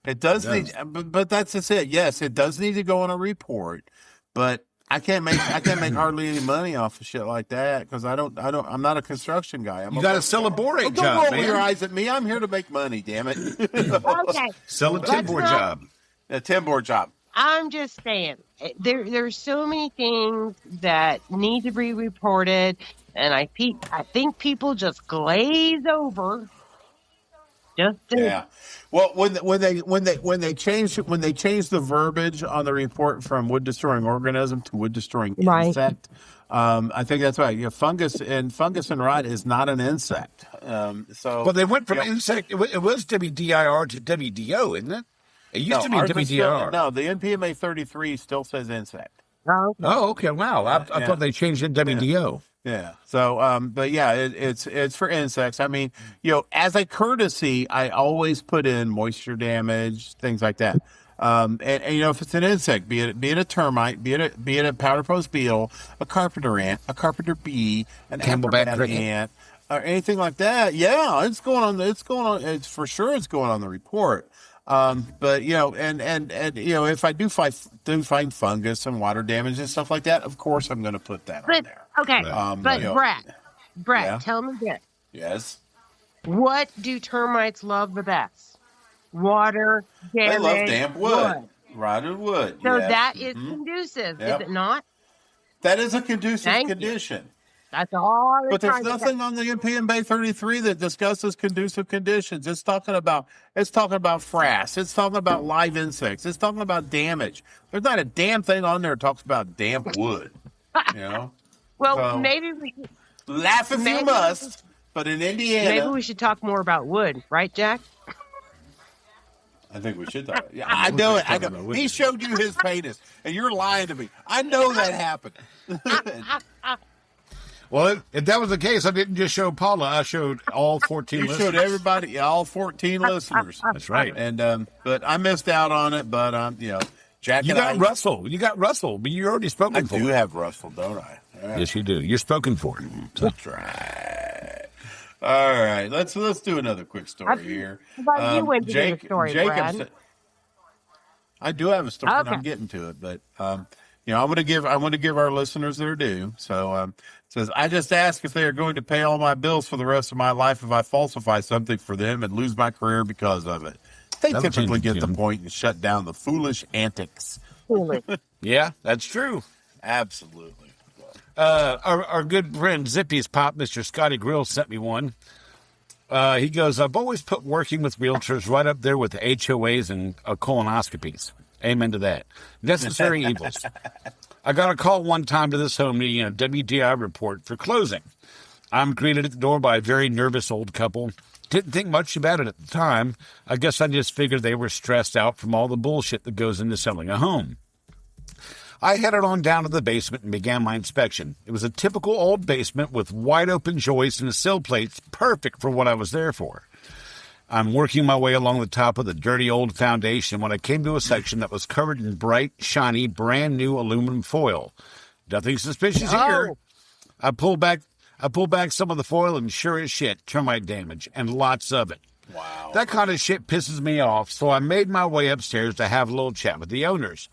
it does need, but that's just it. Yes, it does need to go on a report, but I can't make hardly any money off of shit like that because I'm not a construction guy. You got to sell a borate Don't job, roll your man. eyes at me. I'm here to make money. Damn it. okay, Sell a Let's timber not- job. A timber job. I'm just saying there's so many things that need to be reported, and I think people just glaze over. Yeah. Well, when they change the verbiage on the report from wood destroying organism to wood destroying insect, I think that's right. Yeah, fungus and rot is not an insect. Well, they went from insect. It was WDIR to WDO, isn't it? It used to be WDR. No, the NPMA 33 still says insect. Oh, Oh, okay. Wow. I thought they changed it to WDO. Yeah. So, but yeah, it's for insects. I mean, as a courtesy, I always put in moisture damage, things like that. And if it's an insect, be it a termite, be it a powder post beetle, a carpenter ant, a carpenter bee, an Camelback acrobat cricket. ant, or anything like that, yeah, it's going on. It's for sure. It's going on the report. But if I do find fungus and water damage and stuff like that, of course I'm going to put that on but there. okay, but Brett, Yeah. tell me this: Yes. what do termites love the best? Water, damage, They love damp wood. Rotted wood. So yes. that is conducive, Yep. is it not? That is a conducive Thank you. condition. That's all. But there's nothing on the NPMA 33 that discusses conducive conditions. It's talking about frass. It's talking about live insects. It's talking about damage. There's not a damn thing on there that talks about damp wood. Well, So- maybe we Laugh if you Maybe- must, but in Indiana, maybe we should talk more about wood, right, Jack? I think we should talk. Yeah, I know it. I know. He showed you his penis, and you're lying to me. I know that happened. Well, if that was the case, I didn't just show Paula. I showed all 14 You listeners. showed everybody, all 14 listeners. That's right. And but I missed out on it. But Jack You and got I, Russell. You got Russell, but you're already spoken I for. do have Russell, don't I? Yes, you do. You're spoken for. That's right. All right, let's do another quick story here. How about you went to do the story, Brad? I do have a story, and Okay. I'm getting to it, but I want to give our listeners their due. So it says, I just ask if they are going to pay all my bills for the rest of my life if I falsify something for them and lose my career because of it. They That'll typically change, get the Jim. point and shut down the foolish antics. Yeah, that's true. Absolutely. Our good friend Zippy's pop, Mr. Scotty Grill, sent me one. He goes, I've always put working with realtors right up there with HOAs and colonoscopies. Amen to that. Necessary evils. I got a call one time to this home needing a WDI report for closing. I'm greeted at the door by a very nervous old couple. Didn't think much about it at the time. I guess I just figured they were stressed out from all the bullshit that goes into selling a home. I headed on down to the basement and began my inspection. It was a typical old basement with wide open joists and sill plates, perfect for what I was there for. I'm working my way along the top of the dirty old foundation when I came to a section that was covered in bright, shiny, brand new aluminum foil. Nothing suspicious here. I pulled back some of the foil and sure as shit, termite damage, and lots of it. Wow. That kind of shit pisses me off, so I made my way upstairs to have a little chat with the owners.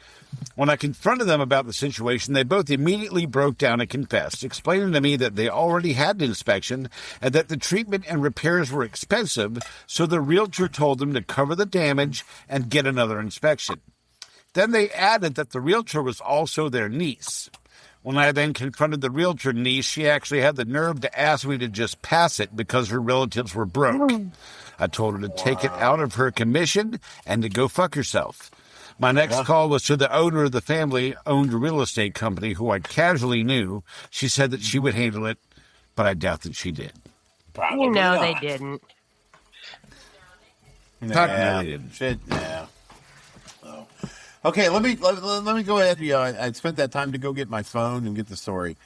When I confronted them about the situation, they both immediately broke down and confessed, explaining to me that they already had an inspection and that the treatment and repairs were expensive, so the realtor told them to cover the damage and get another inspection. Then they added that the realtor was also their niece. When I then confronted the realtor niece, she actually had the nerve to ask me to just pass it because her relatives were broke. I told her to take it out of her commission and to go fuck herself. My next call was to the owner of the family-owned real estate company, who I casually knew. She said that she would handle it, but I doubt that she did. Probably not. They didn't. Nah, they didn't. Shit, yeah. Oh. Okay, let me go ahead. I spent that time to go get my phone and get the story.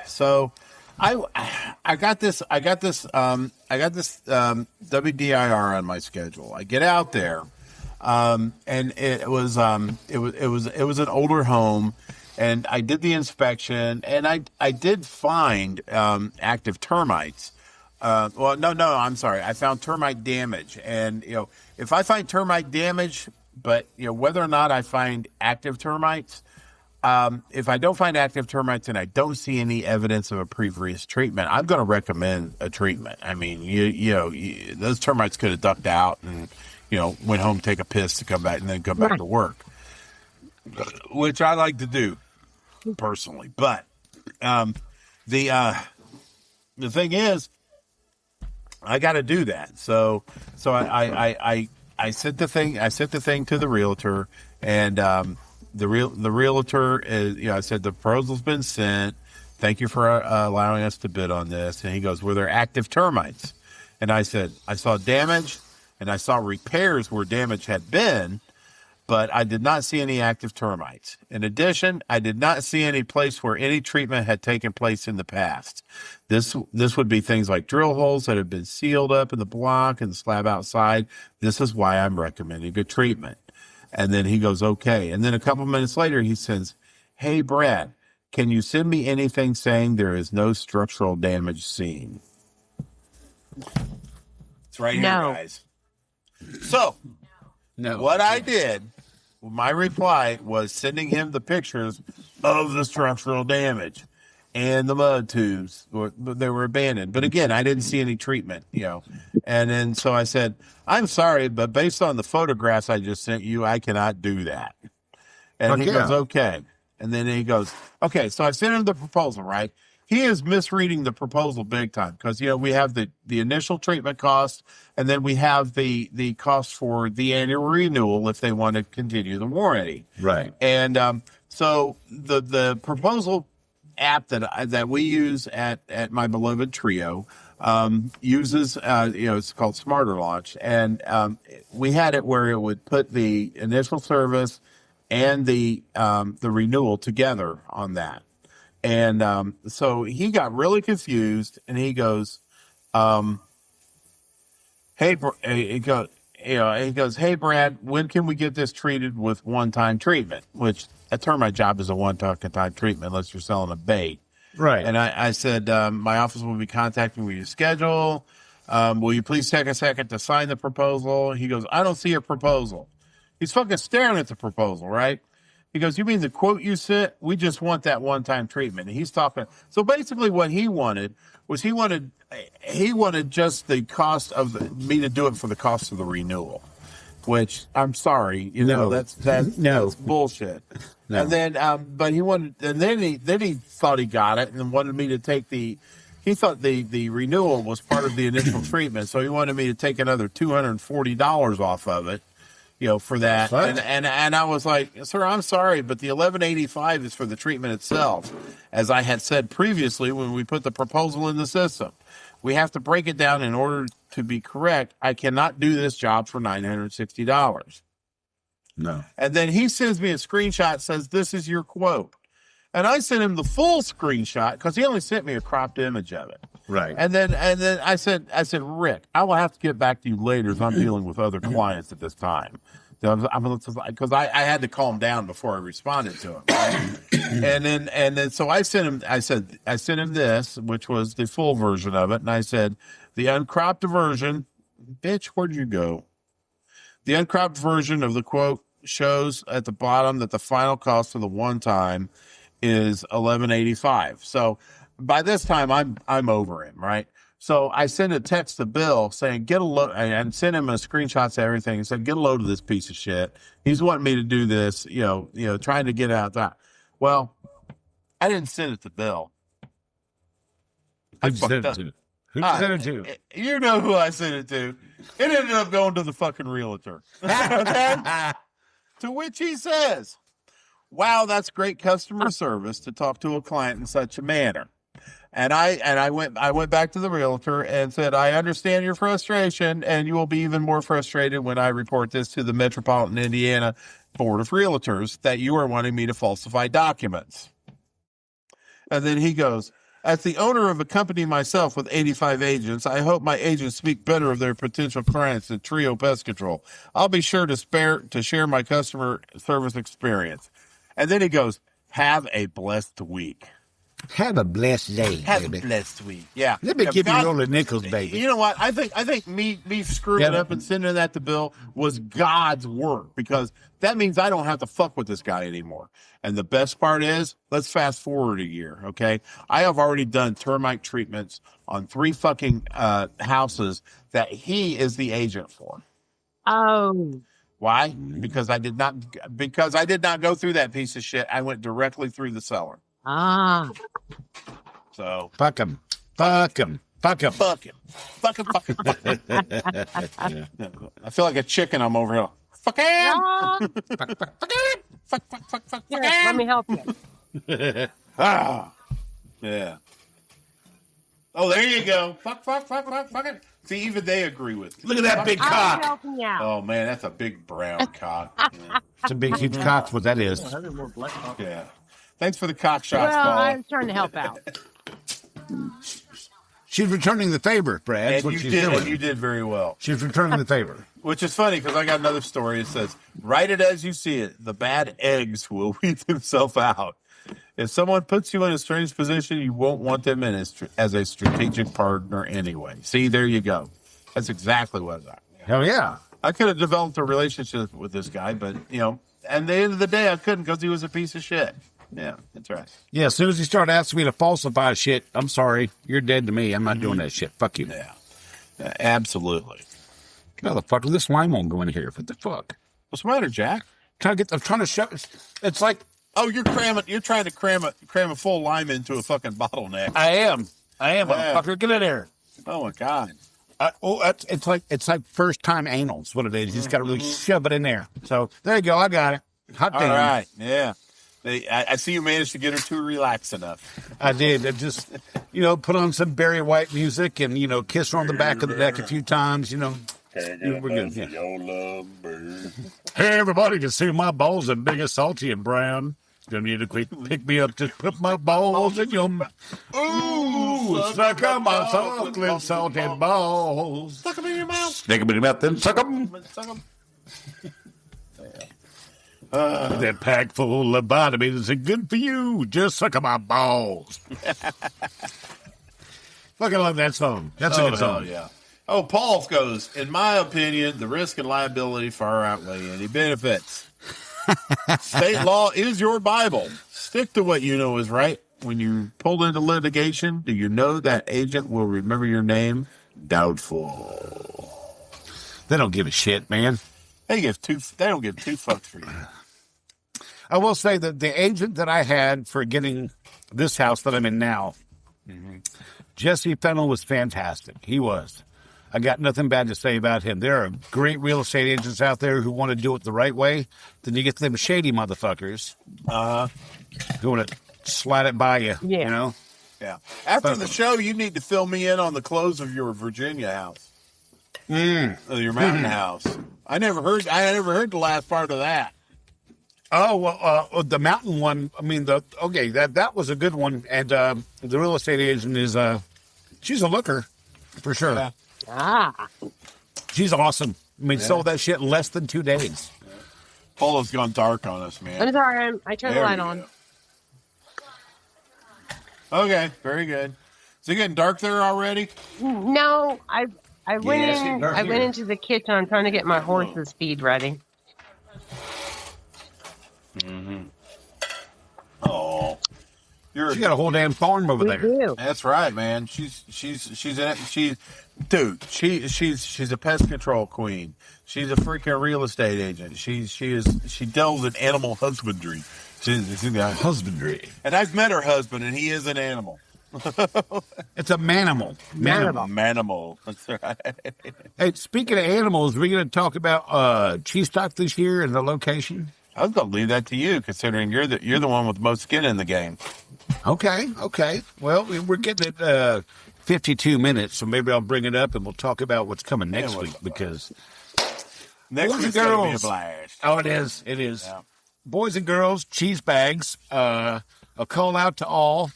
So I got this WDIR on my schedule. I get out there, and it was an older home, and I did the inspection, and I did find active termites. I'm sorry. I found termite damage, and if I find termite damage, but whether or not I find active termites, if I don't find active termites and I don't see any evidence of a previous treatment, I'm going to recommend a treatment. I mean, those termites could have ducked out and went home, take a piss to come back, and then come back to work, which I like to do personally. But the thing is, I got to do that. So I sent the thing to the realtor, and the realtor is, I said the proposal's been sent. Thank you for allowing us to bid on this. And he goes, were there active termites? And I said, I saw damage and I saw repairs where damage had been, but I did not see any active termites. In addition, I did not see any place where any treatment had taken place in the past. This would be things like drill holes that have been sealed up in the block and the slab outside. This is why I'm recommending a treatment. And then he goes, okay. And then a couple minutes later, he says, hey, Brad, can you send me anything saying there is no structural damage seen? It's right here, guys. So what I did, my reply was sending him the pictures of the structural damage and the mud tubes. They were abandoned. But again, I didn't see any treatment, And then so I said, I'm sorry, but based on the photographs I just sent you, I cannot do that. And he goes, okay. And then he goes, okay, so I sent him the proposal, right? He is misreading the proposal big time because, we have the initial treatment cost, and then we have the cost for the annual renewal if they want to continue the warranty. Right. And so the proposal app that we use at my beloved Trio uses, it's called Smarter Launch. And we had it where it would put the initial service and the renewal together on that. And so he got really confused, and he goes, "Hey, he goes, hey, Brad, when can we get this treated with one-time treatment?" Which a termite job is a one-time treatment unless you're selling a bait, right? And I said, my office will be contacting you with your schedule. Will you please take a second to sign the proposal? He goes, I don't see a proposal. He's fucking staring at the proposal, right? He goes, you mean the quote you sent? We just want that one-time treatment. And he's talking. So basically what he wanted was he wanted just the cost of me to do it for the cost of the renewal, which I'm sorry, that's bullshit. No. And then, but he wanted, and then he thought he got it and wanted me to take he thought the renewal was part of the initial treatment. So he wanted me to take another $240 off of it. For that. And I was like, sir, I'm sorry, but the $1185 is for the treatment itself. As I had said previously when we put the proposal in the system, we have to break it down in order to be correct. I cannot do this job for $960. No. And then he sends me a screenshot, says, this is your quote. And I sent him the full screenshot because he only sent me a cropped image of it. Right. And then I said, Rick, I will have to get back to you later as I'm dealing with other clients at this time. Because I had to calm down before I responded to him. Right? and then so I sent him this, which was the full version of it. And I said, the uncropped version, bitch, where'd you go? The uncropped version of the quote shows at the bottom that the final cost of the one time is $1185. So by this time I'm over him, right? So I sent a text to Bill saying, get a load, and sent him a screenshots of everything and said, get a load of this piece of shit. He's wanting me to do this, trying to get out that. Well, I didn't send it to Bill. Who sent it to? Who sent it to? You know who I sent it to. It ended up going to the fucking realtor. Okay? To which he says, wow, that's great customer service to talk to a client in such a manner. And I went back to the realtor and said, I understand your frustration, and you will be even more frustrated when I report this to the Metropolitan Indiana Board of Realtors that you are wanting me to falsify documents. And then he goes, as the owner of a company myself with 85 agents, I hope my agents speak better of their potential clients than Trio Pest Control. I'll be sure to share my customer service experience. And then he goes, have a blessed week. Have a blessed day, Have baby. a blessed week. Yeah. Let me give you rolling nickels, baby. You know what? I think me screwing it up and sending that to Bill was God's work, because that means I don't have to fuck with this guy anymore. And the best part is, let's fast forward a year, okay? I have already done termite treatments on 3 fucking houses that he is the agent for. Oh. Why? Because I did not go through that piece of shit. I went directly through the seller. Ah. So Fuck him. Fuck him. Fuck him. fuck him. Fuck him. Fuck him. I feel like a chicken. I'm over here. Fuck him. Ah. Fuck Here, him. let me help you. Ah. Yeah. Oh, there you go. Fuck it. See, even they agree with me. Look at that big I'm cock. helping you out. Oh man, that's a big brown cock. Yeah. It's a big, huge cock. What that is. Yeah. Thanks for the cock shots, Well, Paul. I was trying to help out. She's returning the favor, Brad. That's And what she's doing. you did very well. She's returning the favor. Which is funny, because I got another story. It says, write it as you see it. The bad eggs will weed themselves out. If someone puts you in a strange position, you won't want them in as a strategic partner anyway. See, there you go. That's exactly what I. Hell yeah. I could have developed a relationship with this guy, but, at the end of the day, I couldn't, because he was a piece of shit. Yeah, that's right. Yeah, as soon as you start asking me to falsify shit, I'm sorry. You're dead to me. I'm not doing that shit. Fuck you. Yeah, absolutely. Motherfucker, this lime won't go in here. What the fuck? What's the matter, Jack? I'm trying to shove. It's like, Oh, you're trying to cram a full lime into a fucking bottleneck. I am, Yeah. motherfucker. Get in there. Oh my God. It's like first time anal. Is what it is. You just got to really shove it in there. So there you go. I got it. Hot All damn. right. Yeah. I see you managed to get her to relax enough. I did. I just, put on some Barry White music and, kiss her on the back of the neck a few times, we're good. Yeah. Hey, everybody, can see my balls are big and salty and brown. You need to pick me up, just put my balls in your mouth. Ooh, suck on my salty, salty balls. Suck them in your mouth. Stick them in your mouth, then suck them. Suck them. That pack full of vitamins is good for you. Just suck on my balls. Fucking love that song. That's a good song. Yeah. Oh, Paul goes, in my opinion, the risk and liability far outweigh any benefits. State law is your Bible. Stick to what you know is right. When you pulled into litigation, do you know that agent will remember your name? Doubtful. They don't give a shit, man. They don't give 2 fucks for you. I will say that the agent that I had for getting this house that I'm in now, Jesse Fennell, was fantastic. He was. I got nothing bad to say about him. There are great real estate agents out there who want to do it the right way. Then you get them shady motherfuckers who want to slide it by you, Yeah. Yeah. After the show, you need to fill me in on the close of your Virginia house. Your mountain house. I never heard the last part of that. Oh, well, the mountain one, I mean, that was a good one. And the real estate agent is, she's a looker, for sure. Yeah. Ah. She's awesome. I mean, sold that shit in less than 2 days. Paula's gone dark on us, man. I'm sorry. I turned the There light we on. go. Okay, very good. Is it getting dark there already? No, I went it's getting in. dark I went here. into the kitchen. I'm trying to get my horse's feed ready. Oh, She got a whole damn farm over We there. do. that's right, man. She's a pest control queen. She's a freaking real estate agent. She delves in animal husbandry. She's in the Husbandry. And I've met her husband, and he is an animal. It's a manimal. Manimal. That's right. Hey, speaking of animals, we're going to talk about cheese stock this year and the location. I was going to leave that to you, considering you're the one with the most skin in the game. Okay. Well, we're getting at 52 minutes, so maybe I'll bring it up and we'll talk about what's coming next week because Next boys and week's gonna be a girls. blast. Oh, it is. It is. Yeah. Boys and girls, cheese bags. A call out to all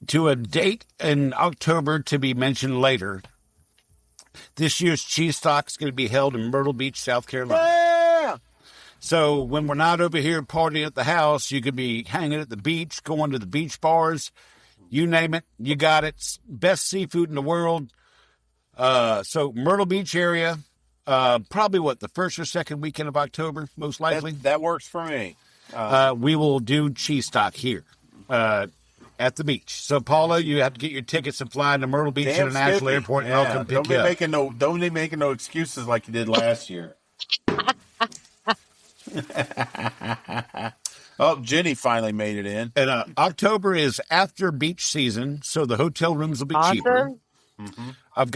to a date in October to be mentioned later. This year's cheese stock is going to be held in Myrtle Beach, South Carolina. Yeah. So when we're not over here partying at the house, you could be hanging at the beach, going to the beach bars, you name it, you got it. Best seafood in the world. So Myrtle Beach area, probably the first or second weekend of October, most likely. That works for me. We will do cheese stock here at the beach. So Paula, you have to get your tickets and fly to Myrtle Beach International Skippy. Airport, and I'll come pick you up. Don't be making no excuses like you did last year. Oh, Jenny finally made it in. And October is after beach season, so the hotel rooms will be cheaper. Mm-hmm. I've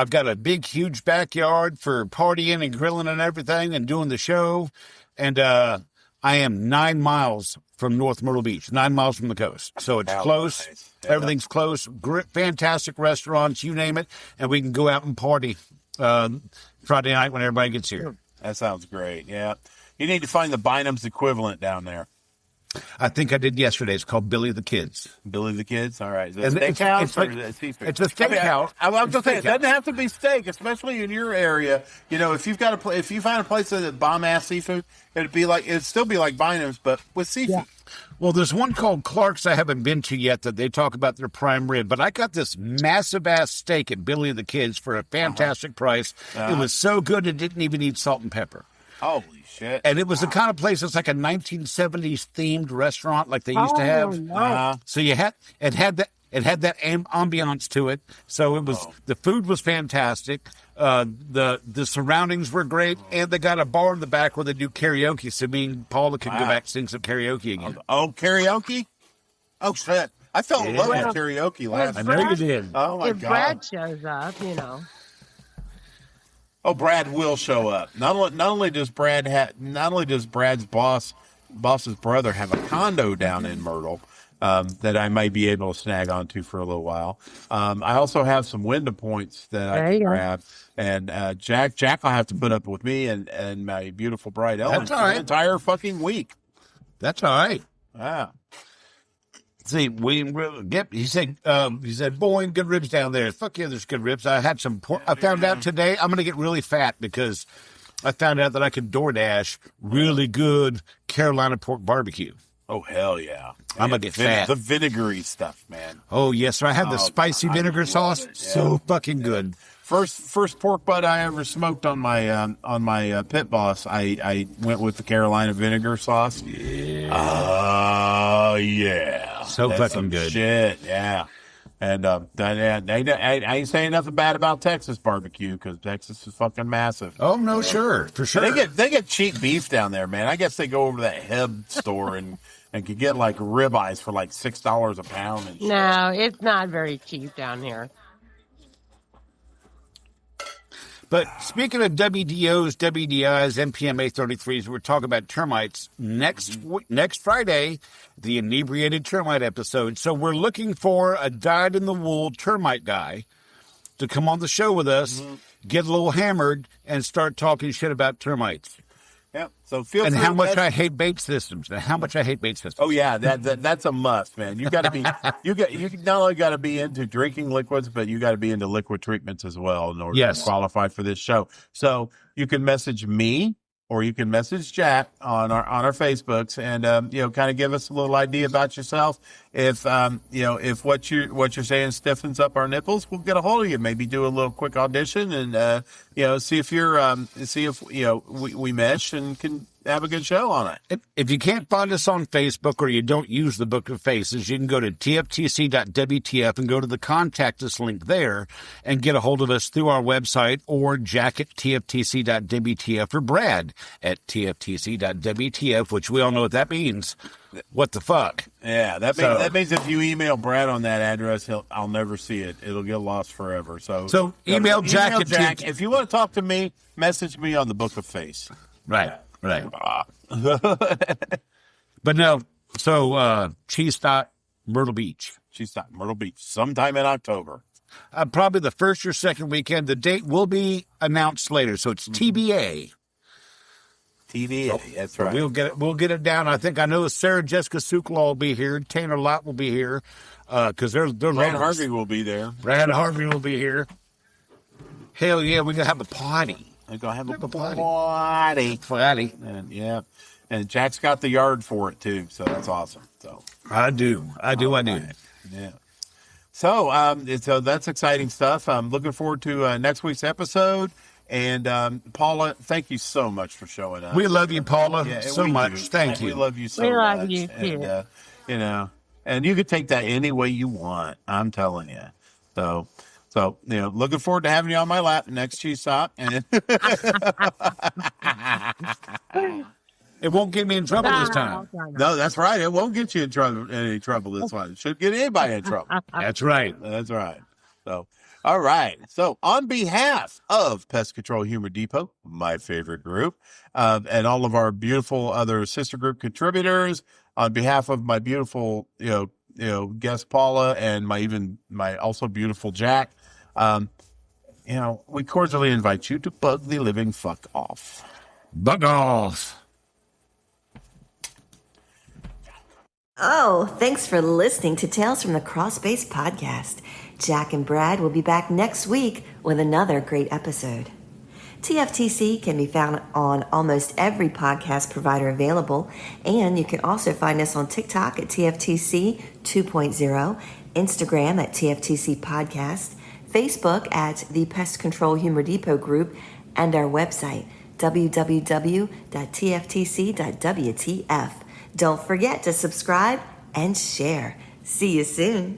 got a big, huge backyard for partying and grilling and everything and doing the show. And I am 9 miles from North Myrtle Beach, 9 miles from the coast. So it's close. Nice. Yeah. Everything's close. Fantastic restaurants, you name it. And we can go out and party Friday night when everybody gets here. That sounds great. Yeah. You need to find the Bynum's equivalent down there. I think I did yesterday. It's called Billy the Kids. Billy the Kids? All right. Is it And a steakhouse or like- is it seafood? it's a steakhouse. I was going to say, it Steakhouse. doesn't have to be steak, especially in your area. You know, if you find a place that bomb-ass seafood, it'd still be like Bynum's, but with seafood. Yeah. Well, there's one called Clark's I haven't been to yet that they talk about their prime rib, but I got this massive-ass steak at Billy the Kids for a fantastic price. It was so good it didn't even need salt and pepper. Holy shit. And it was the kind of place that's like a 1970s themed restaurant like they used to have. No. So it had that ambiance to it. So it was the food was fantastic. The surroundings were great, and they got a bar in the back where they do karaoke. So me and Paula could go back and sing some karaoke again. Oh, karaoke? Oh, shit. I fell in love with karaoke last I night. know you did. Oh, my If God. Brad shows up, Oh, Brad will show up. Not only does Brad's boss's brother have a condo down in Myrtle that I might be able to snag onto for a little while. I also have some window points that I can grab, and Jack will have to put up with me and my beautiful bride Ellen That's all for right. the entire fucking week. That's all right. Ah. See, he said, boy, good ribs down there. Fuck yeah, there's good ribs. I had some pork. I found out today I'm going to get really fat because I found out that I could DoorDash really good Carolina pork barbecue. Oh, hell yeah. I'm going to get fat. The vinegary stuff, man. Oh, yes, sir. I had the spicy vinegar sauce. So fucking good. First pork butt I ever smoked on my pit boss. I went with the Carolina vinegar sauce. Oh yeah, So That's fucking some good. Shit, yeah. And I ain't saying nothing bad about Texas barbecue because Texas is fucking massive. Oh no, sure, for sure. They get cheap beef down there, man. I guess they go over to that Heb store and could get like ribeyes for like $6 a pound. And shit. No, it's not very cheap down here. But speaking of WDOs, WDIs, MPMA 33s, we're talking about termites next Friday, the inebriated termite episode. So we're looking for a dyed-in-the-wool termite guy to come on the show with us, get a little hammered, and start talking shit about termites. Yeah. So feel And free how to much I hate bait systems. Oh yeah, that's a must, man. You got to be you not only got to be into drinking liquids, but you got to be into liquid treatments as well in order to qualify for this show. So you can message me or you can message Jack on our Facebooks and kind of give us a little idea about yourself if if what you're saying stiffens up our nipples, we'll get a hold of you. Maybe do a little quick audition and see if we mesh and can have a good show on it. If you can't find us on Facebook or you don't use the Book of Faces, you can go to tftc.wtf and go to the contact us link there and get a hold of us through our website, or Jack at tftc.wtf or Brad at tftc.wtf, which we all know what that means. What the fuck? Yeah, that means if you email Brad on that address, I'll never see it. It'll get lost forever. So email Jack at Jack. If you want to talk to me, message me on the Book of Face. Right. But no, so Cheese Dot, Myrtle Beach. Cheese Dot, Myrtle Beach, sometime in October. Probably the first or second weekend. The date will be announced later, so it's TBA. TBA, that's right. We'll get it down. I know Sarah Jessica Sukla will be here. Tanner Lott will be here because they're Brad Harvey will be there. Brad Harvey will be here. Hell yeah, we're gonna have a party. We're gonna have a party. And Jack's got the yard for it too, so that's awesome. So I do. Yeah. So that's exciting stuff. I'm looking forward to next week's episode. And Paula, thank you so much for showing up. We love you, Paula, so much. Thank you. We love you so much. We love you too. And, and you can take that any way you want. I'm telling you. So looking forward to having you on my lap next cheese stop. And it won't get me in trouble this time. No, that's right. It won't get you in any trouble this one. It shouldn't get anybody in trouble. That's right. That's right. So, all right. So, on behalf of Pest Control Humor Depot, my favorite group, and all of our beautiful other sister group contributors, on behalf of my beautiful, guest Paula and my also beautiful Jack, we cordially invite you to bug the living fuck off. Bug off. Oh, thanks for listening to Tales from the Crawlspace podcast. Jack and Brad will be back next week with another great episode. TFTC can be found on almost every podcast provider available, and you can also find us on TikTok at TFTC 2.0, Instagram at TFTC Podcast, Facebook at the Pest Control Humor Depot Group, and our website, www.tftc.wtf. Don't forget to subscribe and share. See you soon.